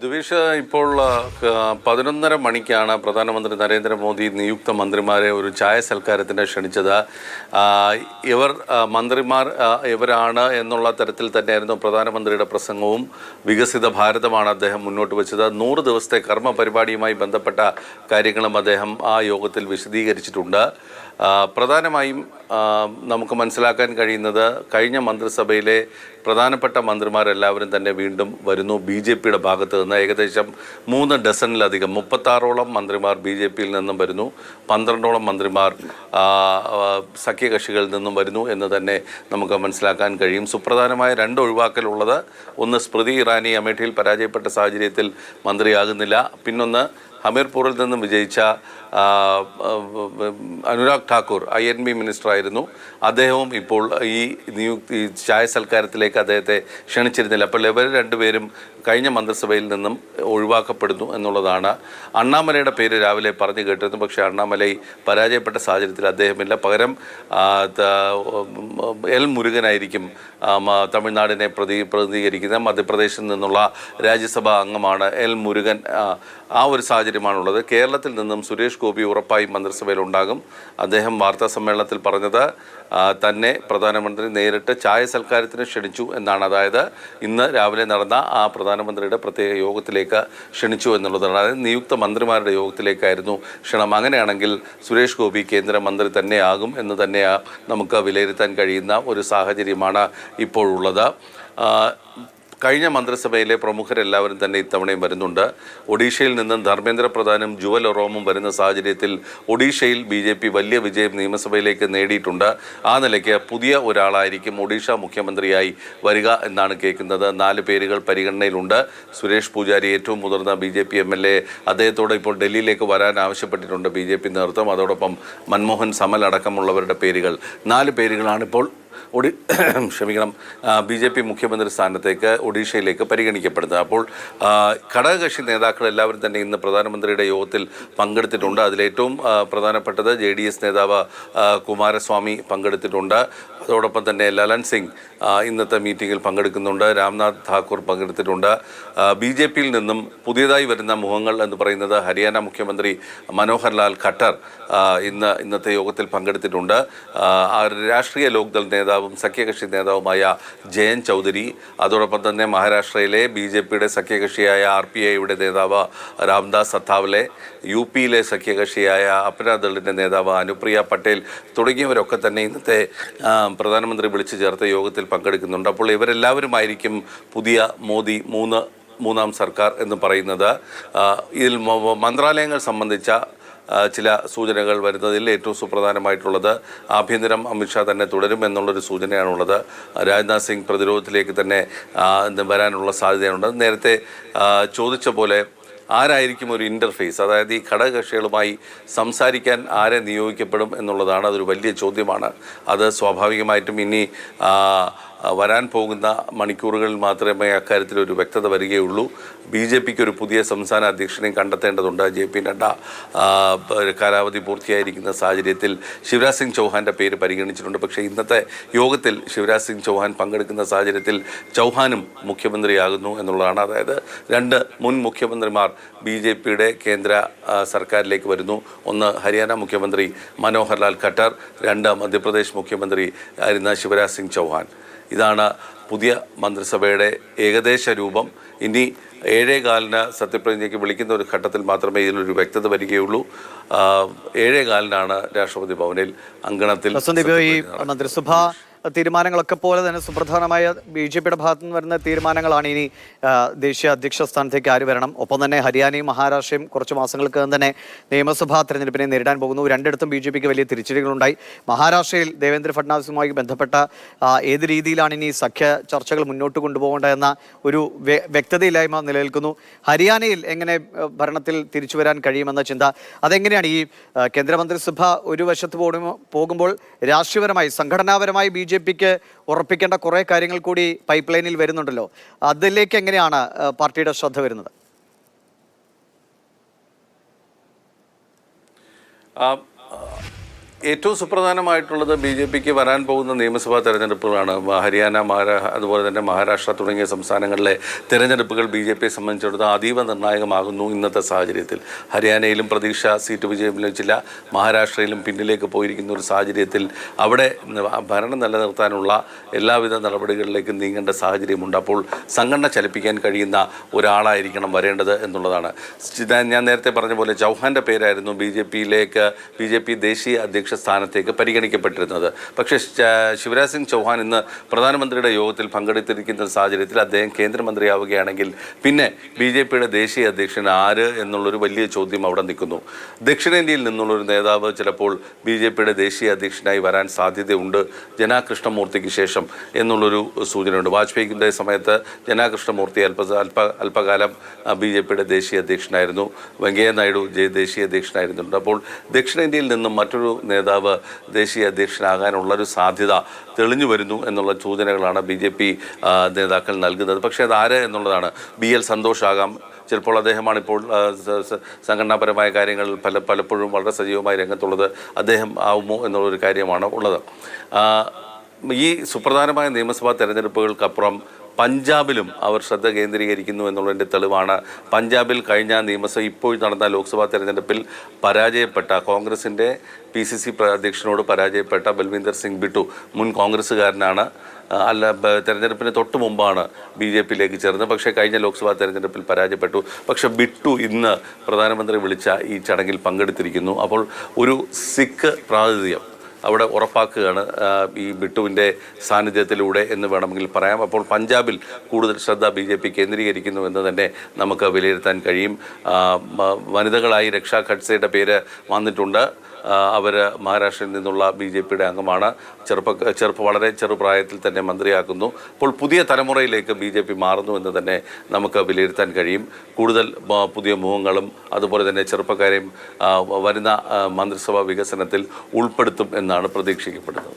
ദ്വിഷ ഇപ്പോൾ 11:30 മണിക്കാണ് പ്രധാനമന്ത്രി നരേന്ദ്രമോദി നിയുക്ത മന്ത്രിമാരെ ഒരു ചായ സൽക്കാരത്തിന് ക്ഷണിച്ചത്. ഇവർ മന്ത്രിമാർ ഇവരാണ് എന്നുള്ള തരത്തിൽ തന്നെയായിരുന്നു പ്രധാനമന്ത്രിയുടെ പ്രസംഗവും. വികസിത ഭാരതമാണ് അദ്ദേഹം മുന്നോട്ട് വെച്ചത്. 100 ദിവസത്തെ കർമ്മ പരിപാടിയുമായി ബന്ധപ്പെട്ട കാര്യങ്ങളും അദ്ദേഹം ആ യോഗത്തിൽ വിശദീകരിച്ചിട്ടുണ്ട്. പ്രധാനമായും നമുക്ക് മനസ്സിലാക്കാൻ കഴിയുന്നത് കഴിഞ്ഞ മന്ത്രിസഭയിലെ പ്രധാനപ്പെട്ട മന്ത്രിമാരെല്ലാവരും തന്നെ വീണ്ടും വരുന്നു ബി ജെ പിയുടെ ഭാഗത്ത് നിന്ന്. ഏകദേശം 3 ഡസനിലധികം 36ഓളം മന്ത്രിമാർ ബി ജെ പിയിൽ നിന്നും വരുന്നു, 12ഓളം മന്ത്രിമാർ സഖ്യകക്ഷികളിൽ നിന്നും വരുന്നു എന്ന് തന്നെ നമുക്ക് മനസ്സിലാക്കാൻ കഴിയും. സുപ്രധാനമായ 2 ഒഴിവാക്കലുള്ളത്, ഒന്ന് സ്മൃതി ഇറാനി അമേഠിയിൽ പരാജയപ്പെട്ട സാഹചര്യത്തിൽ മന്ത്രിയാകുന്നില്ല, പിന്നൊന്ന് ഹമീർപൂറിൽ നിന്നും വിജയിച്ച അനുരാഗ് ഠാക്കൂർ INB മിനിസ്റ്ററായിരുന്നു. അദ്ദേഹവും ഇപ്പോൾ ഈ ചായ സൽക്കാരത്തിലേക്ക് അദ്ദേഹത്തെ ക്ഷണിച്ചിരുന്നില്ല. അപ്പോൾ ഇവർ രണ്ടുപേരും കഴിഞ്ഞ മന്ത്രിസഭയിൽ നിന്നും ഒഴിവാക്കപ്പെടുന്നു എന്നുള്ളതാണ്. അണ്ണാമലയുടെ പേര് രാവിലെ പറഞ്ഞു കേട്ടിരുന്നു, പക്ഷേ അണ്ണാമലൈ പരാജയപ്പെട്ട സാഹചര്യത്തിൽ അദ്ദേഹമില്ല. പകരം എൽ മുരുകനായിരിക്കും തമിഴ്നാടിനെ പ്രതിനിധീകരിക്കുന്ന. മധ്യപ്രദേശിൽ നിന്നുള്ള രാജ്യസഭാ അംഗമാണ് എൽ മുരുകൻ. ആ ഒരു സാഹചര്യമാണുള്ളത്. കേരളത്തിൽ നിന്നും സുരേഷ് ഗോപി ഉറപ്പായും മന്ത്രിസഭയിൽ ഉണ്ടാകും. അദ്ദേഹം വാർത്താ സമ്മേളനത്തിൽ പറഞ്ഞത് തന്നെ പ്രധാനമന്ത്രി നേരിട്ട് ചായ സൽക്കാരത്തിന് ക്ഷണിച്ചു എന്നാണ്. അതായത് ഇന്ന് രാവിലെ നടന്ന ആ പ്രധാനമന്ത്രിയുടെ പ്രത്യേക യോഗത്തിലേക്ക് ക്ഷണിച്ചു എന്നുള്ളതാണ്. അതായത് നിയുക്ത മന്ത്രിമാരുടെ യോഗത്തിലേക്കായിരുന്നു ക്ഷണം. അങ്ങനെയാണെങ്കിൽ സുരേഷ് ഗോപി കേന്ദ്രമന്ത്രി തന്നെയാകും എന്ന് തന്നെയാണ് നമുക്ക് വിലയിരുത്താൻ കഴിയുന്ന ഒരു സാഹചര്യമാണ് ഇപ്പോഴുള്ളത്. കഴിഞ്ഞ മന്ത്രിസഭയിലെ പ്രമുഖരെല്ലാവരും തന്നെ ഇത്തവണയും വരുന്നുണ്ട്. ഒഡീഷയിൽ നിന്നും ധർമ്മേന്ദ്ര പ്രധാനും ജുവൽ ഒറോമും വരുന്ന സാഹചര്യത്തിൽ ഒഡീഷയിൽ BJP വലിയ വിജയം നിയമസഭയിലേക്ക് നേടിയിട്ടുണ്ട്. ആ നിലയ്ക്ക് പുതിയ ഒരാളായിരിക്കും ഒഡീഷ മുഖ്യമന്ത്രിയായി വരിക എന്നാണ് കേൾക്കുന്നത്. 4 പേരുകൾ പരിഗണനയിലുണ്ട്. സുരേഷ് പൂജാരി, ഏറ്റവും മുതിർന്ന BJP MLA, അദ്ദേഹത്തോട് ഇപ്പോൾ ഡൽഹിയിലേക്ക് വരാൻ ആവശ്യപ്പെട്ടിട്ടുണ്ട് BJP നേതൃത്വം. അതോടൊപ്പം മൻമോഹൻ സമൽ അടക്കമുള്ളവരുടെ പേരുകൾ, 4 പേരുകളാണിപ്പോൾ BJP മുഖ്യമന്ത്രി സ്ഥാനത്തേക്ക് ഒഡീഷയിലേക്ക് പരിഗണിക്കപ്പെടുന്നത്. അപ്പോൾ ഘടകകക്ഷി നേതാക്കൾ എല്ലാവരും തന്നെ ഇന്ന് പ്രധാനമന്ത്രിയുടെ യോഗത്തിൽ പങ്കെടുത്തിട്ടുണ്ട്. അതിലേറ്റവും പ്രധാനപ്പെട്ടത് JDS നേതാവ് കുമാരസ്വാമി പങ്കെടുത്തിട്ടുണ്ട്. അതോടൊപ്പം തന്നെ ലലൻ സിംഗ് ഇന്നത്തെ മീറ്റിങ്ങിൽ പങ്കെടുക്കുന്നുണ്ട്. രാംനാഥ് ഠാക്കൂർ പങ്കെടുത്തിട്ടുണ്ട്. BJPയിൽ നിന്നും പുതിയതായി വരുന്ന മുഖങ്ങൾ എന്ന് പറയുന്നത് ഹരിയാന മുഖ്യമന്ത്രി മനോഹർ ലാൽ ഖട്ടർ ഇന്നത്തെ യോഗത്തിൽ പങ്കെടുത്തിട്ടുണ്ട്. രാഷ്ട്രീയ ലോക്ദൾ നേതാവും സഖ്യകക്ഷി നേതാവുമായ ജയൻ ചൗധരി, അതോടൊപ്പം തന്നെ മഹാരാഷ്ട്രയിലെ BJPയുടെ സഖ്യകക്ഷിയായ RPIയുടെ നേതാവ് രാംദാസ് അത്താവലെ, UPയിലെ സഖ്യകക്ഷിയായ അപ്നാദളിൻ്റെ നേതാവ് അനുപ്രിയ പട്ടേൽ തുടങ്ങിയവരൊക്കെ തന്നെ ഇന്നത്തെ പ്രധാനമന്ത്രി വിളിച്ചു ചേർത്ത യോഗത്തിൽ പങ്കെടുക്കുന്നുണ്ട്. അപ്പോൾ ഇവരെല്ലാവരുമായിരിക്കും പുതിയ മോദി മൂന്നാം സർക്കാർ എന്ന് പറയുന്നത്. ഇതിൽ മന്ത്രാലയങ്ങൾ സംബന്ധിച്ച ചില സൂചനകൾ വരുന്നതിൽ ഏറ്റവും സുപ്രധാനമായിട്ടുള്ളത് ആഭ്യന്തരം അമിത്ഷാ തന്നെ തുടരും എന്നുള്ളൊരു സൂചനയാണുള്ളത്. രാജ്നാഥ് സിംഗ് പ്രതിരോധത്തിലേക്ക് തന്നെ വരാനുള്ള സാധ്യതയുണ്ട്. നേരത്തെ ചോദിച്ച പോലെ ആരായിരിക്കും ഒരു ഇൻ്റർഫേസ്, അതായത് ഈ ഘടകകക്ഷികളുമായി സംസാരിക്കാൻ ആരെ നിയോഗിക്കപ്പെടും എന്നുള്ളതാണ്. അതൊരു വലിയ ചോദ്യമാണ്. അത് സ്വാഭാവികമായിട്ടും ഇനി വരാൻ പോകുന്ന മണിക്കൂറുകളിൽ മാത്രമേ അക്കാര്യത്തിൽ ഒരു വ്യക്തത വരികയുള്ളൂ. BJPക്ക് ഒരു പുതിയ സംസ്ഥാന അധ്യക്ഷനെയും കണ്ടെത്തേണ്ടതുണ്ട്. JP നഡ്ഡ കാലാവധി പൂർത്തിയായിരിക്കുന്ന സാഹചര്യത്തിൽ ശിവരാജ് സിംഗ് ചൗഹാൻ്റെ പേര് പരിഗണിച്ചിട്ടുണ്ട്. പക്ഷേ ഇന്നത്തെ യോഗത്തിൽ ശിവരാജ് സിംഗ് ചൗഹാൻ പങ്കെടുക്കുന്ന സാഹചര്യത്തിൽ ചൗഹാനും മുഖ്യമന്ത്രിയാകുന്നു എന്നുള്ളതാണ്. അതായത് 2 മുൻ മുഖ്യമന്ത്രിമാർ BJPയുടെ കേന്ദ്ര സർക്കാരിലേക്ക് വരുന്നു. ഒന്ന് ഹരിയാന മുഖ്യമന്ത്രി മനോഹർ ലാൽ ഖട്ടർ, 2 മധ്യപ്രദേശ് മുഖ്യമന്ത്രി ആയിരുന്ന ശിവരാജ് സിംഗ് ചൗഹാൻ. ഇതാണ് പുതിയ മന്ത്രിസഭയുടെ ഏകദേശ രൂപം. ഇനി 7:15 സത്യപ്രതിജ്ഞയ്ക്ക് വിളിക്കുന്ന ഒരു ഘട്ടത്തിൽ മാത്രമേ ഇതിലൊരു വ്യക്തത വരികയുള്ളൂ. 7:15 രാഷ്ട്രപതി ഭവനിൽ അങ്കണത്തിൽ മന്ത്രിസഭ തീരുമാനങ്ങളൊക്കെ പോലെ തന്നെ സുപ്രധാനമായ BJPയുടെ ഭാഗത്തു നിന്ന് വരുന്ന തീരുമാനങ്ങളാണ് ഇനി ദേശീയ അധ്യക്ഷ സ്ഥാനത്തേക്ക് ആര് വരണം. ഒപ്പം തന്നെ ഹരിയാനയും മഹാരാഷ്ട്രയും കുറച്ച് മാസങ്ങൾക്ക് തന്നെ നിയമസഭാ തെരഞ്ഞെടുപ്പിനെ നേരിടാൻ പോകുന്നു. 2ഇടത്തും BJPക്ക് വലിയ തിരിച്ചടികളുണ്ടായി. മഹാരാഷ്ട്രയിൽ ദേവേന്ദ്ര ഫഡ്നാവിസുമായി ബന്ധപ്പെട്ട ഏത് രീതിയിലാണ് ഇനി സഖ്യ ചർച്ചകൾ മുന്നോട്ട് കൊണ്ടുപോകേണ്ടതെന്ന ഒരു വ്യക്തതയില്ലായ്മ നിലനിൽക്കുന്നു. ഹരിയാനയിൽ എങ്ങനെ ഭരണത്തിൽ തിരിച്ചു വരാൻ കഴിയുമെന്ന ചിന്ത, അതെങ്ങനെയാണ് ഈ കേന്ദ്രമന്ത്രിസഭ ഒരു വശത്ത് പോകുമ്പോൾ രാഷ്ട്രീയപരമായി സംഘടനാപരമായി BJPക്ക് ഉറപ്പിക്കേണ്ട കുറേ കാര്യങ്ങൾ കൂടി പൈപ്പ് ലൈനിൽ വരുന്നുണ്ടല്ലോ, അതിലേക്ക് എങ്ങനെയാണ് പാർട്ടിയുടെ ശ്രദ്ധ വരുന്നത്? ഏറ്റവും സുപ്രധാനമായിട്ടുള്ളത് ബി ജെ പിക്ക് വരാൻ പോകുന്ന നിയമസഭാ തെരഞ്ഞെടുപ്പുകളാണ്. ഹരിയാന, അതുപോലെ തന്നെ മഹാരാഷ്ട്ര തുടങ്ങിയ സംസ്ഥാനങ്ങളിലെ തെരഞ്ഞെടുപ്പുകൾ ബി ജെ പിയെ സംബന്ധിച്ചിടത്തോളം അതീവ നിർണായകമാകുന്നു ഇന്നത്തെ സാഹചര്യത്തിൽ. ഹരിയാനയിലും പ്രതീക്ഷ സീറ്റ് വിജയം ലഭിച്ചില്ല, മഹാരാഷ്ട്രയിലും പിന്നിലേക്ക് പോയിരിക്കുന്ന ഒരു സാഹചര്യത്തിൽ അവിടെ ഭരണം നിലനിർത്താനുള്ള എല്ലാവിധ നടപടികളിലേക്കും നീങ്ങേണ്ട സാഹചര്യമുണ്ട്. അപ്പോൾ സംഘടന ചലിപ്പിക്കാൻ കഴിയുന്ന ഒരാളായിരിക്കണം വരേണ്ടത് എന്നുള്ളതാണ്. ഞാൻ നേരത്തെ പറഞ്ഞ പോലെ ചൗഹാൻ്റെ പേരായിരുന്നു ബി ജെ പി ദേശീയ അധ്യക്ഷ സ്ഥാനത്തേക്ക് പരിഗണിക്കപ്പെട്ടിരുന്നത്. പക്ഷേ ശിവരാജ് സിംഗ് ചൗഹാൻ ഇന്ന് പ്രധാനമന്ത്രിയുടെ യോഗത്തിൽ പങ്കെടുത്തിരിക്കുന്ന സാഹചര്യത്തിൽ അദ്ദേഹം കേന്ദ്രമന്ത്രിയാവുകയാണെങ്കിൽ പിന്നെ ബി ജെ പിയുടെ ദേശീയ അധ്യക്ഷൻ ആര് എന്നുള്ളൊരു വലിയ ചോദ്യം അവിടെ നിൽക്കുന്നു. ദക്ഷിണേന്ത്യയിൽ നിന്നുള്ളൊരു നേതാവ് ചിലപ്പോൾ ബി ജെ പിയുടെ ദേശീയ അധ്യക്ഷനായി വരാൻ സാധ്യതയുണ്ട് ജനാകൃഷ്ണമൂർത്തിക്ക് ശേഷം എന്നുള്ളൊരു സൂചനയുണ്ട്. വാജ്പേയിയുടെ സമയത്ത് ജനാകൃഷ്ണമൂർത്തി അല്പകാലം ബി ജെ പിയുടെ ദേശീയ അധ്യക്ഷനായിരുന്നു. വെങ്കയ്യ നായിഡു ദേശീയ അധ്യക്ഷനായിരുന്നുണ്ട്. അപ്പോൾ ദക്ഷിണേന്ത്യയിൽ നിന്നും മറ്റൊരു നേതാവ് ദേശീയ അധ്യക്ഷനാകാനുള്ളൊരു സാധ്യത തെളിഞ്ഞു വരുന്നു എന്നുള്ള സൂചനകളാണ് ബി ജെ പി നേതാക്കൾ നൽകുന്നത്. പക്ഷേ അതാര് എന്നുള്ളതാണ്. BL സന്തോഷ് ആകാം, ചിലപ്പോൾ അദ്ദേഹമാണ് ഇപ്പോൾ സംഘടനാപരമായ കാര്യങ്ങളിൽ പലപ്പോഴും വളരെ സജീവമായി രംഗത്തുള്ളത്. അദ്ദേഹം ആവുമോ എന്നുള്ളൊരു കാര്യമാണ് ഉള്ളത്. ഈ സുപ്രധാനമായ നിയമസഭാ തെരഞ്ഞെടുപ്പുകൾക്കപ്പുറം പഞ്ചാബിലും അവർ ശ്രദ്ധ കേന്ദ്രീകരിക്കുന്നു എന്നുള്ളതിൻ്റെ തെളിവാണ് പഞ്ചാബിൽ കഴിഞ്ഞ ഇപ്പോൾ നടന്ന ലോക്സഭാ തെരഞ്ഞെടുപ്പിൽ പരാജയപ്പെട്ട കോൺഗ്രസിൻ്റെ PCC അധ്യക്ഷനോട് പരാജയപ്പെട്ട ബൽവീന്ദർ സിംഗ് ബിട്ടു, മുൻ കോൺഗ്രസ്സുകാരനാണ്. തെരഞ്ഞെടുപ്പിന് തൊട്ട് മുമ്പാണ് BJPയിലേക്ക് ചേർന്നത്. പക്ഷേ കഴിഞ്ഞ ലോക്സഭാ തെരഞ്ഞെടുപ്പിൽ പരാജയപ്പെട്ടു. പക്ഷേ ബിട്ടു ഇന്ന് പ്രധാനമന്ത്രി വിളിച്ച ഈ ചടങ്ങിൽ പങ്കെടുത്തിരിക്കുന്നു. അപ്പോൾ ഒരു സിഖ് പ്രാതിനിധ്യം അവിടെ ഉറപ്പാക്കുകയാണ് ഈ ബിട്ടുവിൻ്റെ സാന്നിധ്യത്തിലൂടെ എന്ന് വേണമെങ്കിൽ പറയാം. അപ്പോൾ പഞ്ചാബിൽ കൂടുതൽ ശ്രദ്ധ BJP കേന്ദ്രീകരിക്കുന്നു എന്ന് തന്നെ നമുക്ക് വിലയിരുത്താൻ കഴിയും. വനിതകളായി രക്ഷാ ഖഡ്സെയുടെ പേര് വന്നിട്ടുണ്ട്. അവർ മഹാരാഷ്ട്രയിൽ നിന്നുള്ള BJPയുടെ അംഗമാണ്. വളരെ ചെറുപ്രായത്തിൽ തന്നെ മന്ത്രിയാക്കുന്നു. അപ്പോൾ പുതിയ തലമുറയിലേക്ക് BJP മാറുന്നു എന്ന് തന്നെ നമുക്ക് വിലയിരുത്താൻ കഴിയും. കൂടുതൽ പുതിയ മുഖങ്ങളും അതുപോലെ തന്നെ ചെറുപ്പക്കാരെയും വരുന്ന മന്ത്രിസഭാ വികസനത്തിൽ ഉൾപ്പെടുത്തും എന്നാണ് പ്രതീക്ഷിക്കപ്പെടുന്നത്.